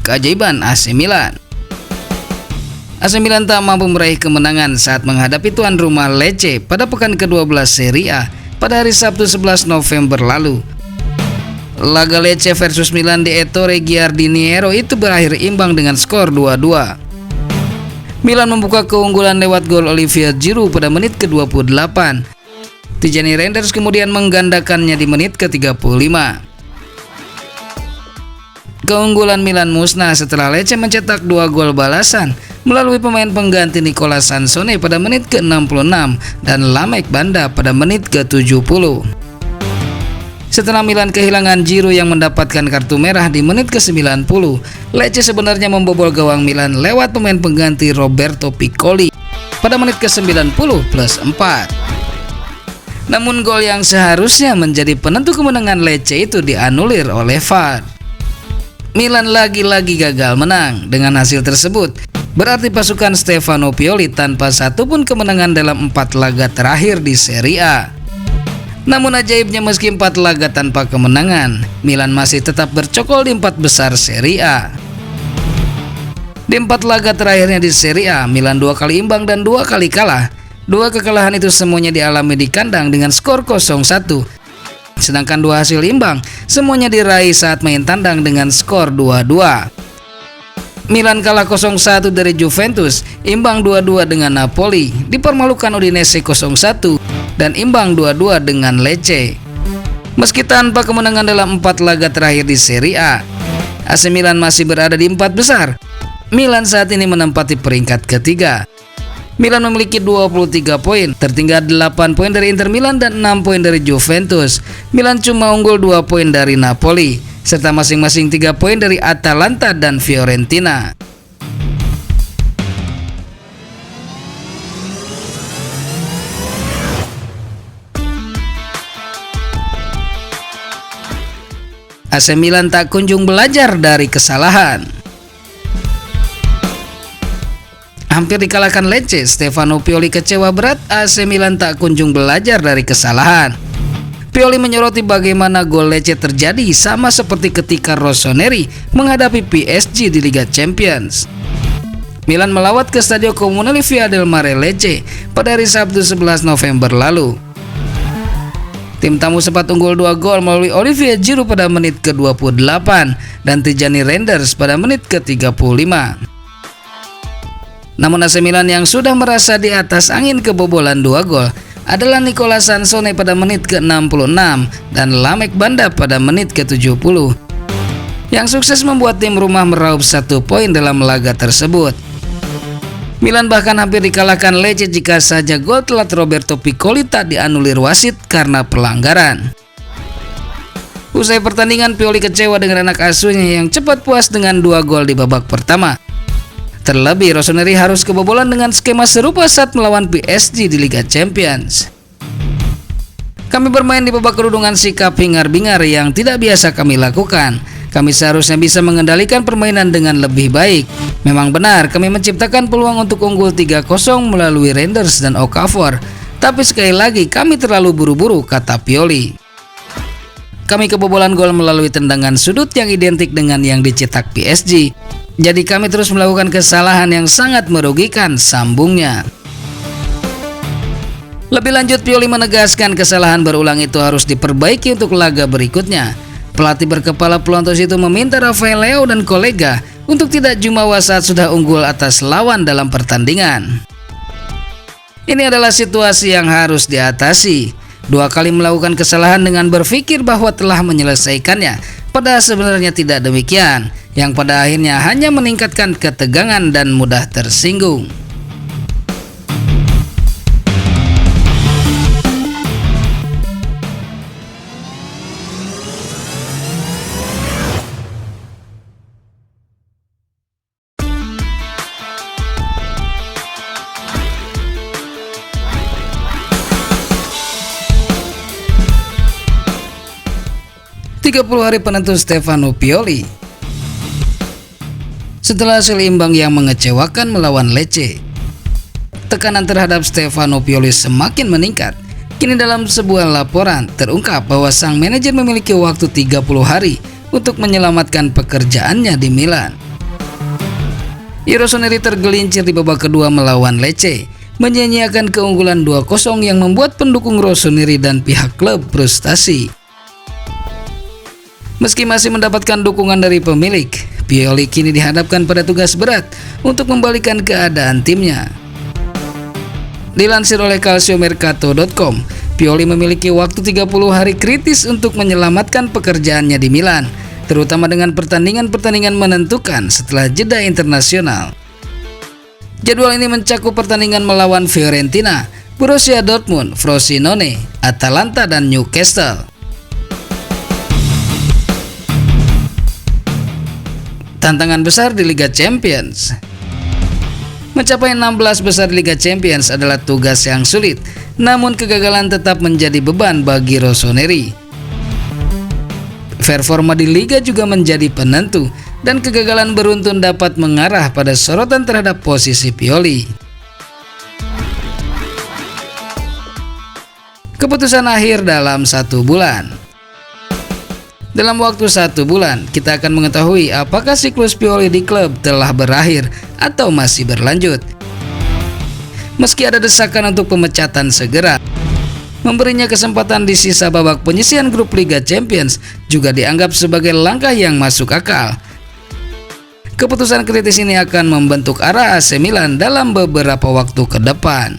keajaiban AC Milan. AC Milan tak mampu meraih kemenangan saat menghadapi tuan rumah Lecce pada pekan ke-12 Serie A pada hari Sabtu 11 November lalu. Laga Lecce versus Milan di Ettore Giardiniero itu berakhir imbang dengan skor 2-2. Milan membuka keunggulan lewat gol Olivier Giroud pada menit ke-28. Tijani Reinders kemudian menggandakannya di menit ke-35. Keunggulan Milan musnah setelah Lecce mencetak 2 gol balasan melalui pemain pengganti Nicola Sansone pada menit ke-66 dan Lamek Banda pada menit ke-70. Setelah Milan kehilangan Giroud yang mendapatkan kartu merah di menit ke-90, Lecce sebenarnya membobol gawang Milan lewat pemain pengganti Roberto Piccoli pada menit ke-90 plus 4. Namun gol yang seharusnya menjadi penentu kemenangan Lecce itu dianulir oleh VAR. Milan lagi-lagi gagal menang. Dengan hasil tersebut, berarti pasukan Stefano Pioli tanpa satupun kemenangan dalam 4 laga terakhir di Serie A. Namun ajaibnya meski 4 laga tanpa kemenangan, Milan masih tetap bercokol di 4 besar Serie A. Di 4 laga terakhirnya di Serie A, Milan 2 kali imbang dan 2 kali kalah. 2 kekalahan itu semuanya dialami di kandang dengan skor 0-1. Sedangkan 2 hasil imbang semuanya diraih saat main tandang dengan skor 2-2. Milan kalah 0-1 dari Juventus, imbang 2-2 dengan Napoli, dipermalukan Udinese 0-1, dan imbang 2-2 dengan Lecce. Meski tanpa kemenangan dalam 4 laga terakhir di Serie A, AC Milan masih berada di 4 besar. Milan saat ini menempati peringkat ketiga. Milan memiliki 23 poin, tertinggal 8 poin dari Inter Milan dan 6 poin dari Juventus. Milan cuma unggul 2 poin dari Napoli, serta masing-masing 3 poin dari Atalanta dan Fiorentina. AC Milan tak kunjung belajar dari kesalahan. Hampir dikalahkan Lecce, Stefano Pioli kecewa berat. AC Milan tak kunjung belajar dari kesalahan. Pioli menyoroti bagaimana gol Lecce terjadi sama seperti ketika Rossoneri menghadapi PSG di Liga Champions. Milan melawat ke Stadio Comunale Via del Mare Lecce pada hari Sabtu 11 November lalu. Tim tamu sempat unggul 2 gol melalui Olivier Giroud pada menit ke-28 dan Tijani Reinders pada menit ke-35. Namun AC Milan yang sudah merasa di atas angin kebobolan 2 gol adalah Nicola Sansone pada menit ke-66 dan Lamek Banda pada menit ke-70 yang sukses membuat tim rumah meraup 1 poin dalam laga tersebut. Milan bahkan hampir dikalahkan Lecce jika saja gol telat Roberto Piccoli tak dianulir wasit karena pelanggaran. Usai pertandingan, Pioli kecewa dengan anak asuhnya yang cepat puas dengan 2 gol di babak pertama. Terlebih, Rossoneri harus kebobolan dengan skema serupa saat melawan PSG di Liga Champions. Kami bermain di babak kerudungan sikap hingar-bingar yang tidak biasa kami lakukan. Kami seharusnya bisa mengendalikan permainan dengan lebih baik. Memang benar, kami menciptakan peluang untuk unggul 3-0 melalui Reinders dan Okafor. Tapi sekali lagi, kami terlalu buru-buru, kata Pioli. Kami kebobolan gol melalui tendangan sudut yang identik dengan yang dicetak PSG. Jadi kami terus melakukan kesalahan yang sangat merugikan, sambungnya. Lebih lanjut, Pioli menegaskan kesalahan berulang itu harus diperbaiki untuk laga berikutnya. Pelatih berkepala pelontos itu meminta Rafael Leao dan kolega untuk tidak jumawa saat sudah unggul atas lawan dalam pertandingan. Ini adalah situasi yang harus diatasi. 2 kali melakukan kesalahan dengan berpikir bahwa telah menyelesaikannya, padahal sebenarnya tidak demikian, yang pada akhirnya hanya meningkatkan ketegangan dan mudah tersinggung. Hari penentu Stefano Pioli. Setelah hasil imbang yang mengecewakan melawan Lecce, tekanan terhadap Stefano Pioli semakin meningkat. Kini dalam sebuah laporan terungkap bahwa sang manajer memiliki waktu 30 hari untuk menyelamatkan pekerjaannya di Milan. Rossoneri tergelincir di babak kedua melawan Lecce, menyia-nyiakan keunggulan 2-0 yang membuat pendukung Rossoneri dan pihak klub frustasi. Meski masih mendapatkan dukungan dari pemilik, Pioli kini dihadapkan pada tugas berat untuk membalikan keadaan timnya. Dilansir oleh calciomercato.com, Pioli memiliki waktu 30 hari kritis untuk menyelamatkan pekerjaannya di Milan, terutama dengan pertandingan-pertandingan menentukan setelah jeda internasional. Jadwal ini mencakup pertandingan melawan Fiorentina, Borussia Dortmund, Frosinone, Atalanta, dan Newcastle. Tantangan besar di Liga Champions. Mencapai 16 besar Liga Champions adalah tugas yang sulit, namun kegagalan tetap menjadi beban bagi Rossoneri. Performa di Liga juga menjadi penentu, dan kegagalan beruntun dapat mengarah pada sorotan terhadap posisi Pioli. Keputusan akhir dalam 1 bulan. Dalam waktu 1 bulan, kita akan mengetahui apakah siklus Pioli di klub telah berakhir atau masih berlanjut. Meski ada desakan untuk pemecatan segera, memberinya kesempatan di sisa babak penyisihan grup Liga Champions juga dianggap sebagai langkah yang masuk akal. Keputusan kritis ini akan membentuk arah AC Milan dalam beberapa waktu ke depan.